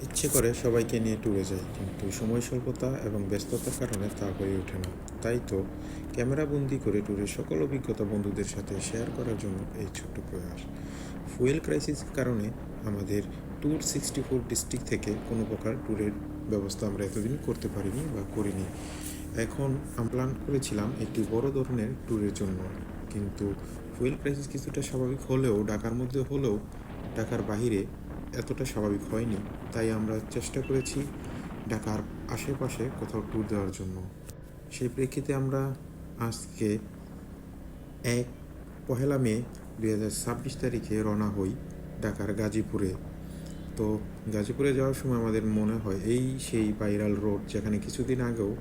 ইচ্ছে করে সবাইকে নিয়ে ট্যুরে যাই, কিন্তু সময় স্বল্পতা এবং ব্যস্ততার কারণে তা হয়ে ওঠে না। তাই তো ক্যামেরাবন্দি করে ট্যুরের সকল অভিজ্ঞতা বন্ধুদের সাথে শেয়ার করার জন্য এই ছোট্ট প্রয়াস। ফুয়েল ক্রাইসিসের কারণে আমাদের ট্যুর 64 ডিস্ট্রিক্ট থেকে কোনো প্রকার ট্যুরের ব্যবস্থা আমরা এতদিন করতে পারিনি বা করিনি। এখন আমরা প্ল্যান করেছিলাম একটি বড় ধরনের ট্যুরের জন্য, কিন্তু ফুয়েল ক্রাইসিস কিছুটা স্বাভাবিক হলেও ঢাকার মধ্যে হলেও ঢাকার বাহিরে এতটা স্বাভাবিক হয়নি। তাই আমরা চেষ্টা করেছি ঢাকার আশেপাশে কোথাও ট্যুর দেওয়ার জন্য। সেই প্রেক্ষিতে আমরা আজকে 1 মে 2026 তারিখে রওনা হই ঢাকার গাজীপুরে। তো গাজীপুরে যাওয়ার সময় আমাদের মনে হয় এই সেই ভাইরাল রোড, যেখানে কিছুদিন আগেও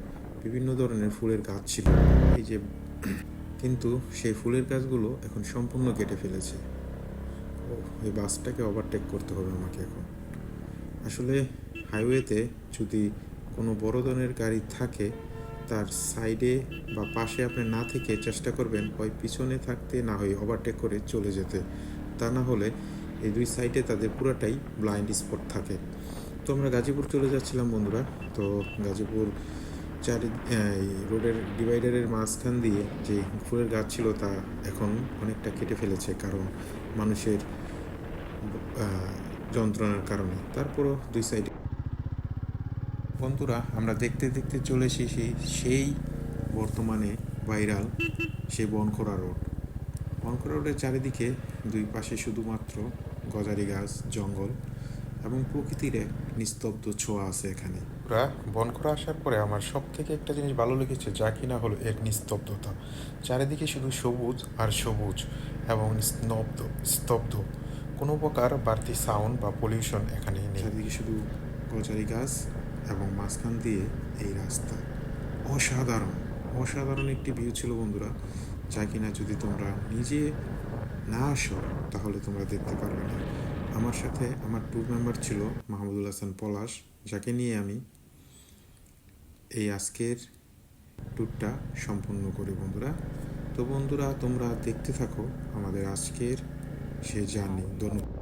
বিভিন্ন ধরনের ফুলের গাছ ছিল, এই যে কিন্তু সেই ফুলের গাছগুলো এখন সম্পূর্ণ কেটে ফেলেছে। এই বাসটাকে ওভারটেক করতে হবে আমাকে এখন। আসলে হাইওয়েতে যদি কোনো বড় ধরনের গাড়ি থাকে, তার সাইডে বা পাশে আপনি না থেকে চেষ্টা করবেন হয় পিছনে থাকতে, না হয় ওভারটেক করে চলে যেতে। তা না হলে এই দুই সাইডে তাদের পুরাটাই ব্লাইন্ড স্পট থাকে। তো আমরা গাজীপুর চলে যাচ্ছিলাম বন্ধুরা। তো গাজীপুর এই রোডের ডিভাইডারের মাঝখান দিয়ে যে ফুলের গাছ ছিল তা এখন অনেকটা কেটে ফেলেছে, কারণ মানুষের যন্ত্রণার কারণে। তারপরও দুই সাইডে বন্ধুরা আমরা দেখতে দেখতে চলে এসেছি সেই বর্তমানে ভাইরাল সেই বনখোরা রোড। বনখোরা রোডের চারিদিকে দুই পাশে শুধুমাত্র গজারি গাছ, জঙ্গল এবং প্রকৃতির এক নিস্তব্ধ ছোঁয়া আছে এখানে। বনখোরা আসার পরে আমার সব থেকে একটা জিনিস ভালো লেগেছে, যা কিনা হলো এর নিস্তব্ধতা। চারিদিকে শুধু সবুজ আর সবুজ এবং স্তব্ধ। কোনো প্রকার বাড়তি সাউন্ড বা পলিউশন এখানে নেই। চারিদিকে শুধু গজারি গাছ এবং মাঝখান দিয়ে এই রাস্তা। অসাধারণ অসাধারণ একটি ভিউ ছিল বন্ধুরা, যা কিনা যদি তোমরা নিজে না আসো তাহলে তোমরা দেখতে পারবে না। আমার সাথে আমার ট্যুর মেম্বার ছিল মাহমুদুল হাসান পলাশ, যাকে নিয়ে আমি এই আজকের ট্যুরটা সম্পূর্ণ করি বন্ধুরা। তো বন্ধুরা তোমরা দেখতে থাকো আমাদের আজকের সেই জার্নি। ধন্যবাদ।